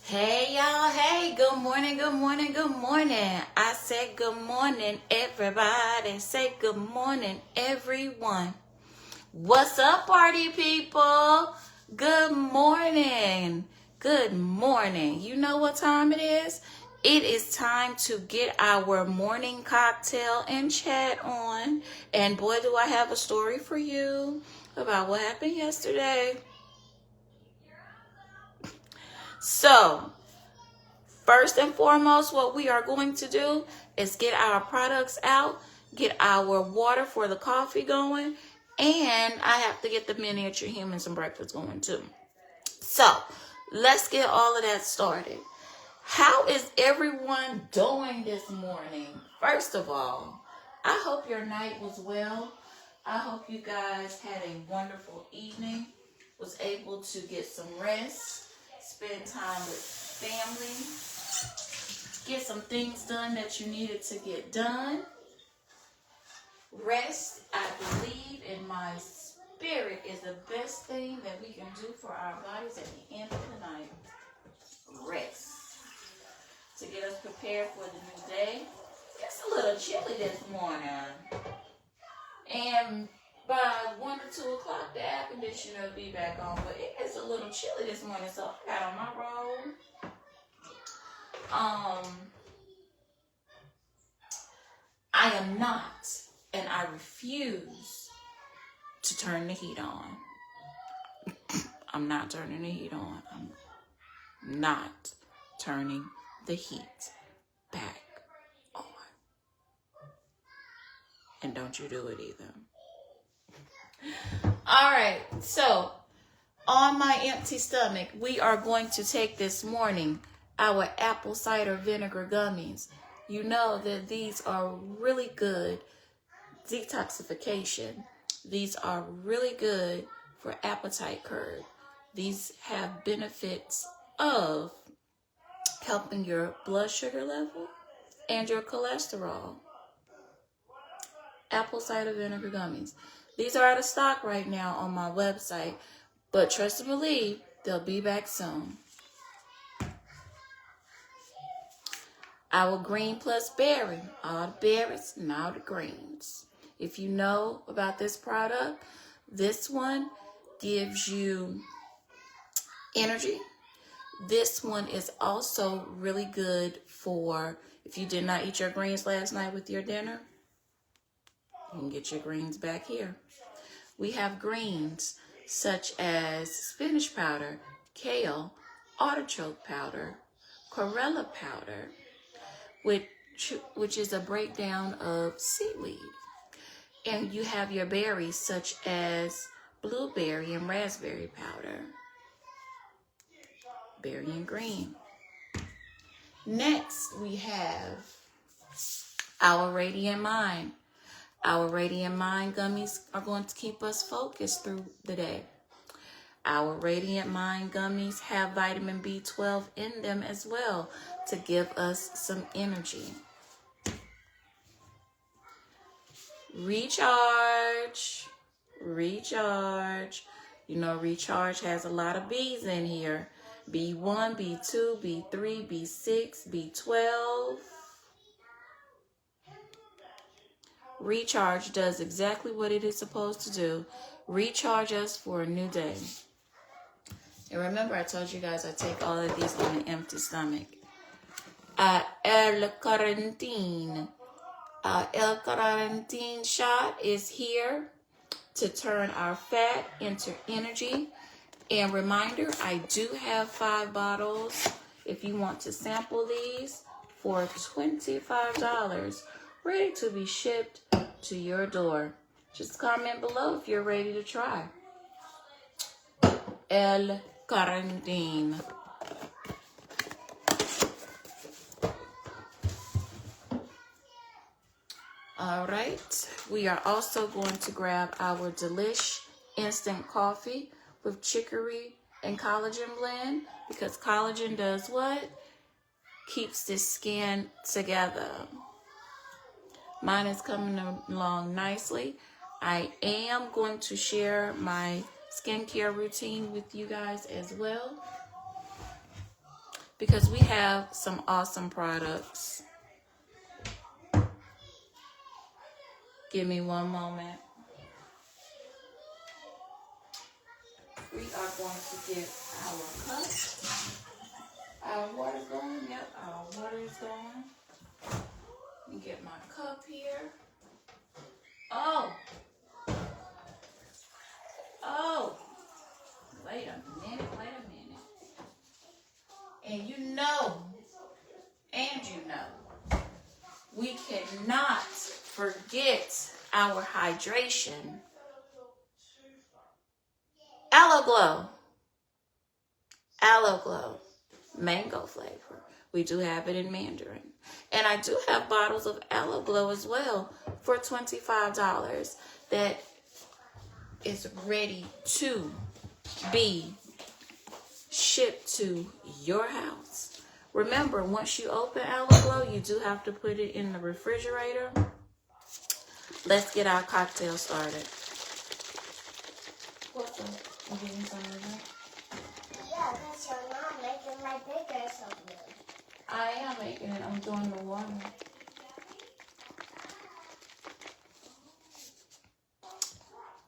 Hey y'all, hey, good morning, good morning, good morning. I said good morning, everybody. Say good morning, everyone. What's up, party people? Good morning. Good morning. You know what time it is? It is time to get our morning cocktail and chat on. And boy, do I have a story for you about what happened yesterday. So, first and foremost, what we are going to do is get our products out, get our water for the coffee going, and I have to get the miniature humans some breakfast going too. So let's get all of that started. How is everyone doing this morning? First of all, I hope your night was well. I hope you guys had a wonderful evening, was able to get some rest, spend time with family, get some things done that you needed to get done. Rest, I believe in my spirit, is the best thing that we can do for our bodies at the end of the night. Rest. To get us prepared for the new day. It's a little chilly this morning. And by 1 or 2 o'clock, the air conditioner will be back on. But it is a little chilly this morning, so I got on my robe. I am not, and I refuse to turn the heat on. I'm not turning the heat on. I'm not turning the heat back on. And don't you do it either. All right, so on my empty stomach, we are going to take this morning our apple cider vinegar gummies. You know that these are really good detoxification. These are really good for appetite curb. These have benefits of helping your blood sugar level and your cholesterol. Apple cider vinegar gummies. These are out of stock right now on my website, but trust and believe they'll be back soon. Our green plus berry, all the berries and all the greens. If you know about this product, this one gives you energy. This one is also really good for if you did not eat your greens last night with your dinner, you can get your greens back here. We have greens such as spinach powder, kale, artichoke powder, chlorella powder, which is a breakdown of seaweed. And you have your berries such as blueberry and raspberry powder, berry and green. Next, we have our Radiant Mind. Our Radiant Mind gummies are going to keep us focused through the day. Our Radiant Mind gummies have vitamin B12 in them as well to give us some energy. Recharge. You know, Recharge has a lot of B's in here. B1, B2, B3, B6, B12. Recharge does exactly what it is supposed to do. Recharge us for a new day. And remember, I told you guys I take all of these on an empty stomach. L-carnitine. L-carnitine shot is here to turn our fat into energy. And reminder, I do have 5 bottles if you want to sample these for $25, ready to be shipped to your door. Just comment below if you're ready to try. L-carnitine. All right, we are also going to grab our Delish instant coffee with chicory and collagen blend, because collagen does what? Keeps the skin together. Mine is coming along nicely. I am going to share my skincare routine with you guys as well. because we have some awesome products. Give me one moment. We are going to get our cup. Our water going. Yep, our water is going. Let me get my cup here. Oh. Wait a minute. And you know, we cannot forget our hydration. Aloe Glow, mango flavor. We do have it in Mandarin. And I do have bottles of Aloe Glow as well for $25 that is ready to be shipped to your house. Remember, once you open Aloe Glow, you do have to put it in the refrigerator. Let's get our cocktail started. What's up? You getting some of that? Yeah, because you're not making my bigger something. I am making it. I'm doing the water.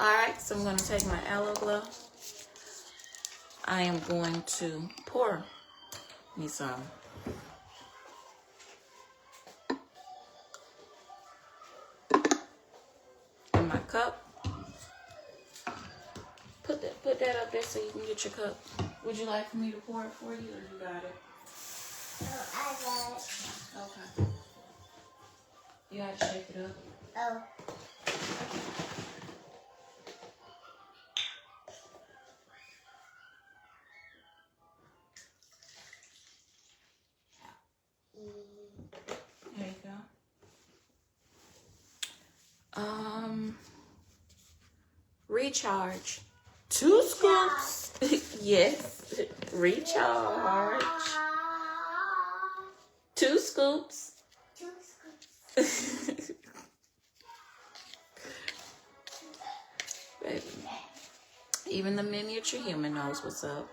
Alright, so I'm going to take my Aloe Glow. I am going to pour me some. In my cup. Put that up there so you can get your cup. Would you like for me to pour it for you, or you got it? Oh, I got it. Okay. You gotta shake it up. Oh. There you go. Recharge. 2 scoops. Yes. Recharge. 2 scoops. 2 scoops. Baby. Even the miniature human knows what's up.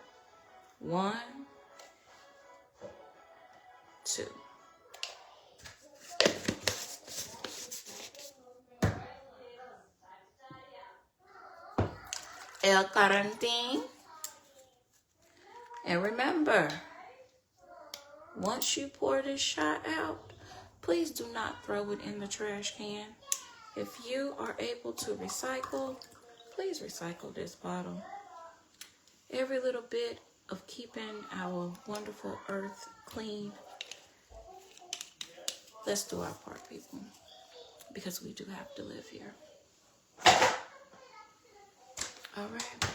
1, 2. El Quarantine. And remember, once you pour this shot out, please do not throw it in the trash can. If you are able to recycle, please recycle this bottle. Every little bit of keeping our wonderful earth clean. Let's do our part, people, because we do have to live here. All right.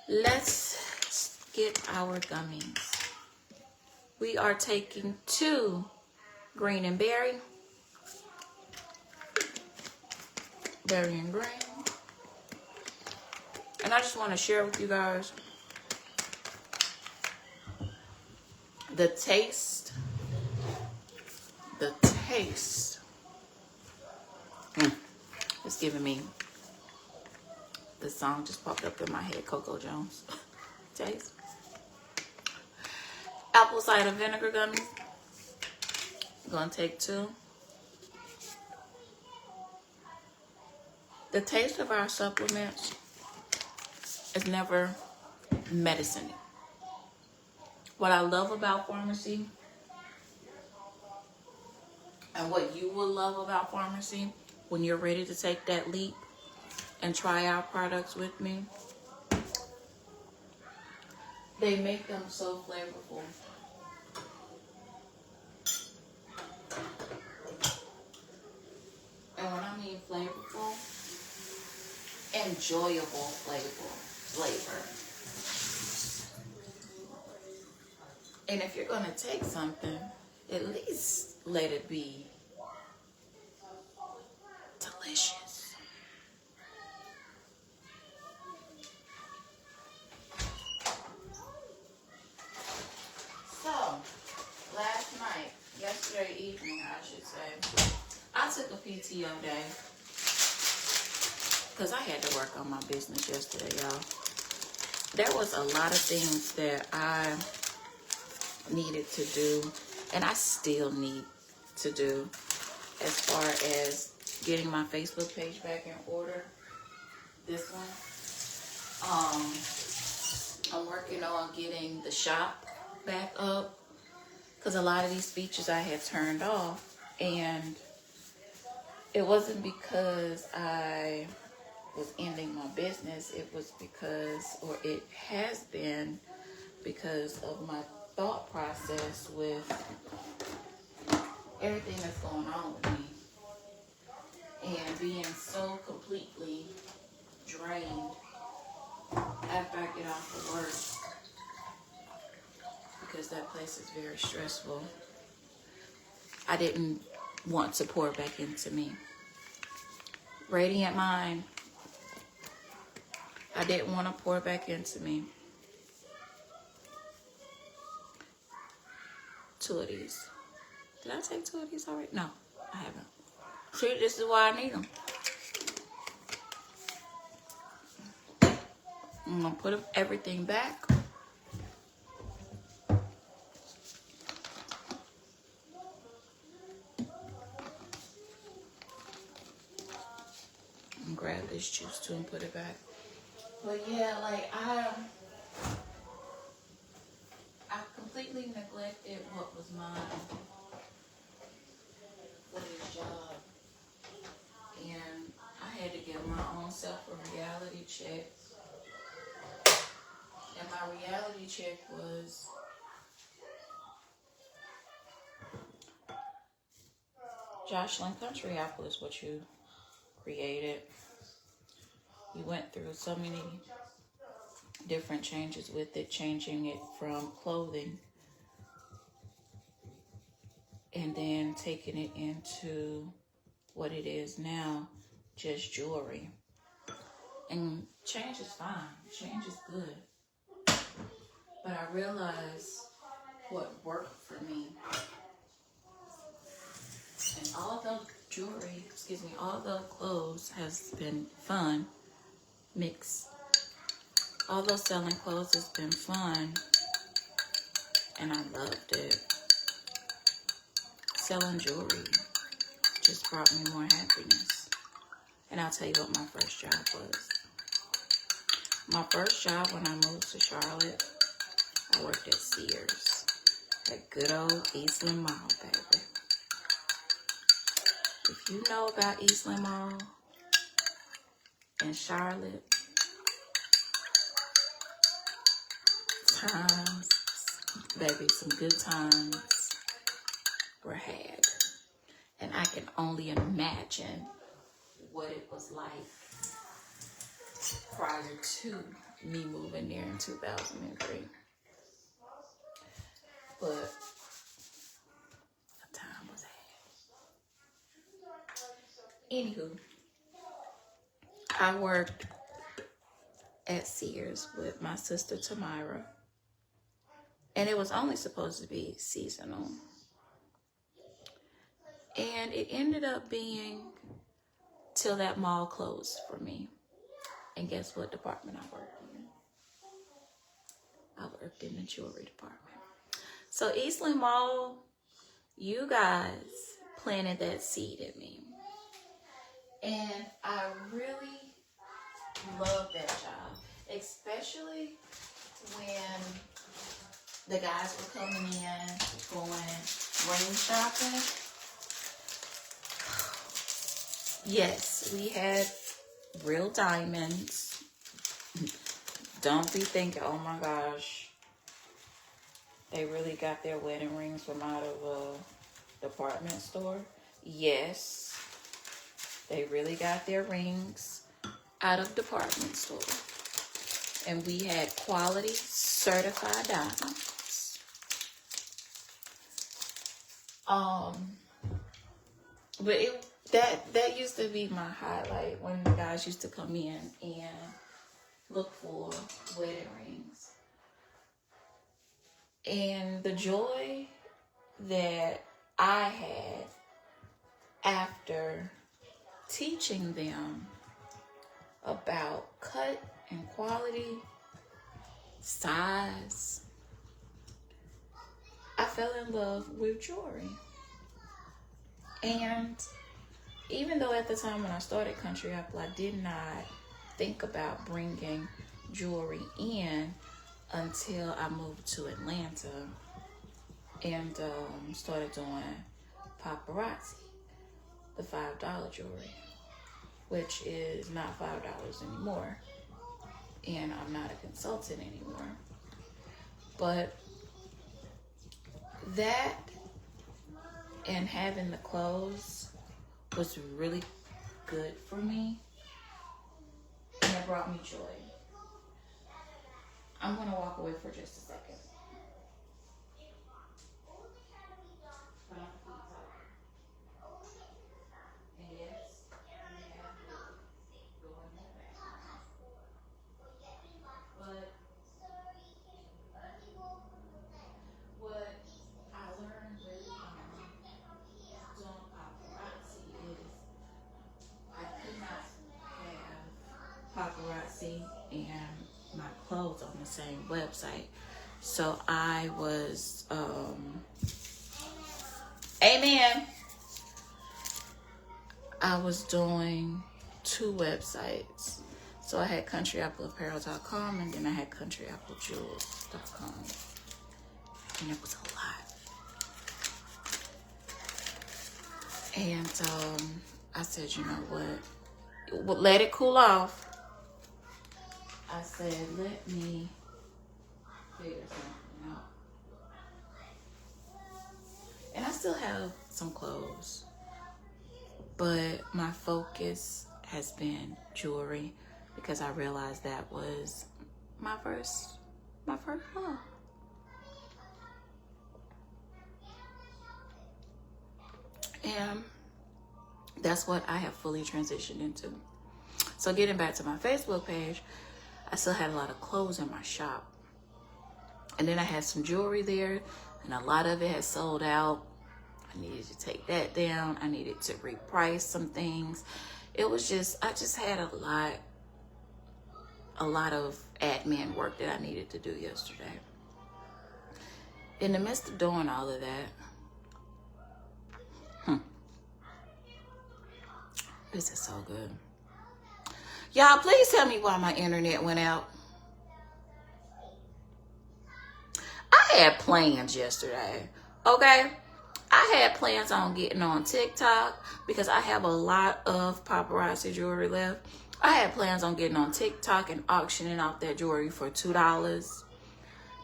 Let's get our gummies. We are taking 2 green and berry. Berry and green. And I just want to share with you guys the taste. It's giving me, the song just popped up in my head, Coco Jones. Taste. Apple cider vinegar gummies. I'm gonna take 2. The taste of our supplements is never medicine. What I love about pharmacy, and what you will love about pharmacy when you're ready to take that leap and try our products with me, they make them so flavorful. And when I mean flavorful, enjoyable flavor. And if you're going to take something, at least let it be delicious. So, yesterday evening, I should say, I took a PTO day because I had to work on my business yesterday, y'all. there was a lot of things that I needed to do, and I still need to do, as far as getting my Facebook page back in order. This one. I'm working on getting the shop back up, because a lot of these features I had turned off, and it wasn't because I was ending my business. It was because, or it has been because of my thought process with everything that's going on with me, and being so completely drained after I get off of work, because that place is very stressful. I didn't want to pour back into me. Radiant Mind, I didn't want to pour back into me. 2 of these. Did I take 2 of these already? No, I haven't. See, this is why I need them. I'm going to put everything back. And grab this juice too and put it back. But yeah, like I completely neglected what was mine for this job. And I had to give my own self a reality check. And my reality check was Jocelyn Country Apple is what you created. You went through so many different changes with it, changing it from clothing and then taking it into what it is now, just jewelry. And change is fine. Change is good. But I realized what worked for me. And although jewelry, although clothes has been fun, although selling clothes has been fun, and I loved it, selling jewelry just brought me more happiness. And I'll tell you what my first job was. My first job when I moved to Charlotte, I worked at Sears. That good old Eastland Mall, baby. If you know about Eastland Mall in Charlotte, some good times were had. And I can only imagine what it was like prior to me moving there in 2003. But a time was had. Anywho, I worked at Sears with my sister Tamira, and it was only supposed to be seasonal. And it ended up being till that mall closed for me. And guess what department I worked in? I worked in the jewelry department. So Eastland Mall, you guys planted that seed in me. And I really love that job, especially when the guys were coming in, going ring shopping. Yes, we had real diamonds. Don't be thinking, oh my gosh, they really got their wedding rings from out of a department store. Yes, they really got their rings out of department store. And we had quality certified diamonds. But that used to be my highlight, when the guys used to come in and look for wedding rings. And the joy that I had after teaching them about cut and quality size. I fell in love with jewelry. And even though at the time when I started Country Apple, I did not think about bringing jewelry in until I moved to Atlanta and started doing paparazzi, the $5 jewelry, which is not $5 anymore. And I'm not a consultant anymore. But that and having the clothes was really good for me. And it brought me joy. I'm going to walk away for just a second. Paparazzi and my clothes on the same website. So I was amen. I was doing 2 websites. So I had countryappleapparel.com and then I had countryapplejewels.com. And it was a lot. And I said, you know what? Let it cool off. I said, let me figure something out. And I still have some clothes, but my focus has been jewelry because I realized that was my first love. And that's what I have fully transitioned into. So getting back to my Facebook page, I still had a lot of clothes in my shop. And then I had some jewelry there, and a lot of it had sold out. I needed to take that down. I needed to reprice some things. It was just, I just had a lot of admin work that I needed to do yesterday. In the midst of doing all of that, this is so good. Y'all, please tell me why my internet went out. I had plans yesterday, okay? I had plans on getting on TikTok because I have a lot of paparazzi jewelry left. I had plans on getting on TikTok and auctioning off that jewelry for $2.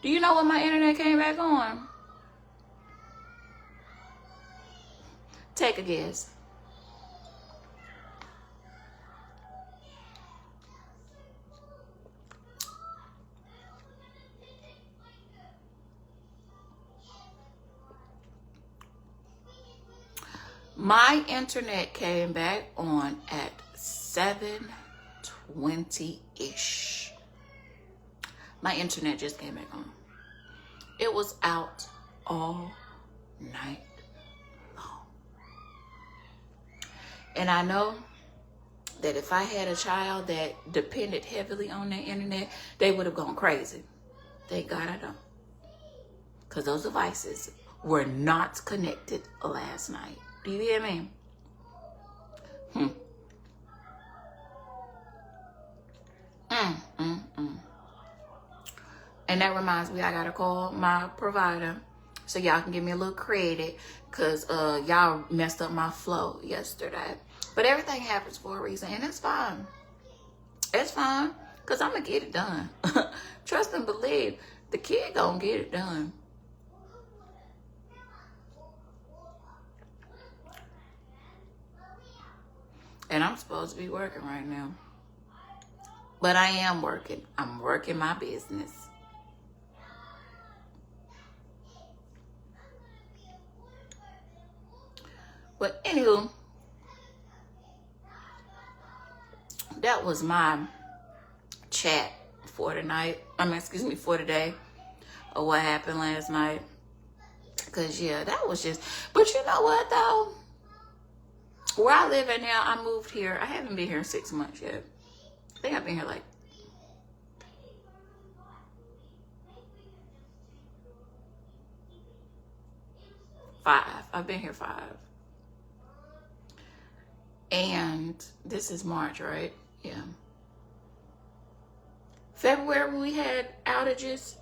Do you know when my internet came back on? Take a guess. My internet came back on at 7:20-ish. My internet just came back on. It was out all night long. And I know that if I had a child that depended heavily on the internet, they would have gone crazy. Thank God I don't. Because those devices were not connected last night. Do you hear me? And that reminds me, I gotta call my provider so y'all can give me a little credit because y'all messed up my flow yesterday. But everything happens for a reason, and it's fine. It's fine because I'm gonna get it done. Trust and believe, the kid gonna get it done. And I'm supposed to be working right now. But I am working. I'm working my business. But anywho, that was my chat for tonight. For today. Of what happened last night. Because, yeah, that was just... But you know what, though? Where I live at now, I moved here. I haven't been here in 6 months yet. I think I've been here like 5. I've been here 5. And this is March, right? Yeah. February when we had outages.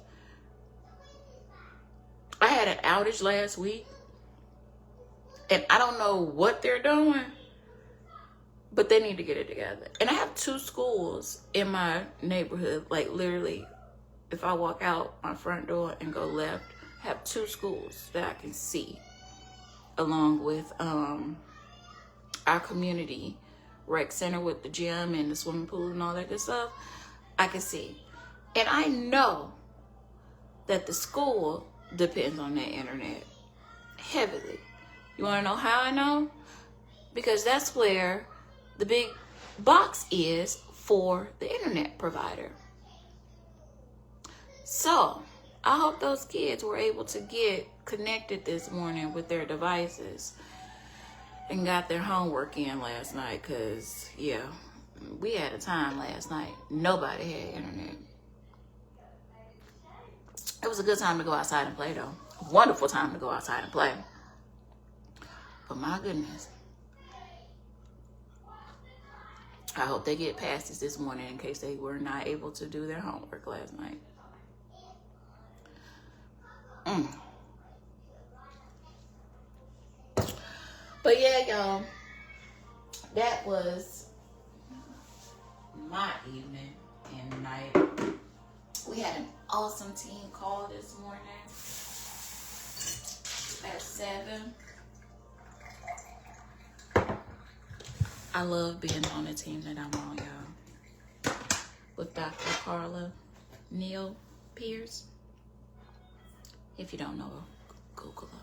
I had an outage last week. And I don't know what they're doing, but they need to get it together. And I have 2 schools in my neighborhood. Like literally, if I walk out my front door and go left, I have 2 schools that I can see, along with our community rec center with the gym and the swimming pool and all that good stuff. I can see. And I know that the school depends on that internet heavily. You want to know how I know? Because that's where the big box is for the internet provider. So I hope those kids were able to get connected this morning with their devices and got their homework in last night. Because, yeah, we had a time last night. Nobody had internet. It was a good time to go outside and play, though. A wonderful time to go outside and play. But my goodness. I hope they get past this morning in case they were not able to do their homework last night. But yeah, y'all, that was my evening and night. We had an awesome team call this morning at 7. I love being on the team that I'm on, y'all. With Dr. Carla Neal Pierce. If you don't know her, Google her.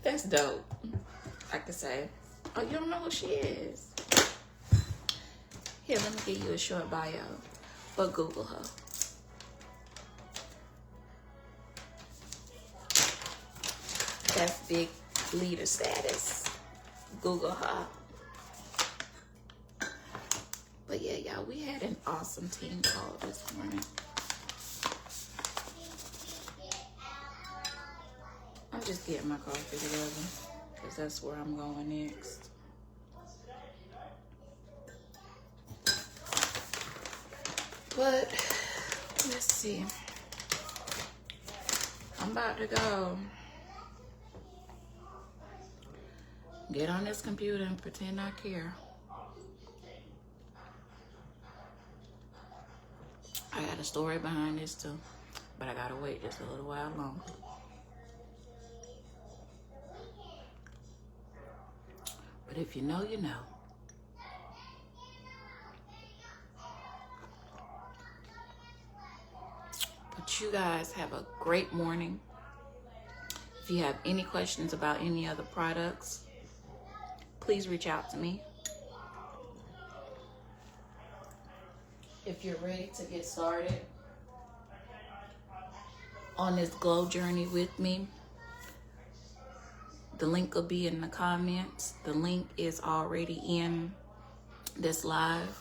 That's dope. I can say, oh, you don't know who she is? Here, let me give you a short bio. But Google her. That's big leader status. Google her. But yeah, y'all, we had an awesome team call this morning. I'm just getting my coffee together because that's where I'm going next. But let's see. I'm about to go get on this computer and pretend I care. I got a story behind this too, but I gotta wait just a little while longer. But if you know, you know. But you guys have a great morning. If you have any questions about any other products, please reach out to me. If you're ready to get started on this glow journey with me, the link will be in the comments. The link is already in this live.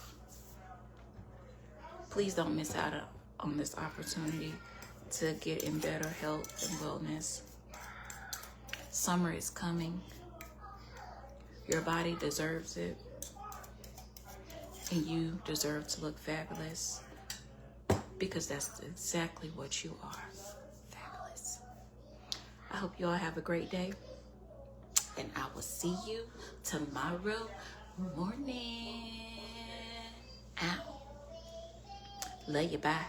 Please don't miss out on this opportunity to get in better health and wellness. Summer is coming. Your body deserves it. And you deserve to look fabulous, because that's exactly what you are. Fabulous. I hope you all have a great day. And I will see you tomorrow morning. Out. Love you. Bye.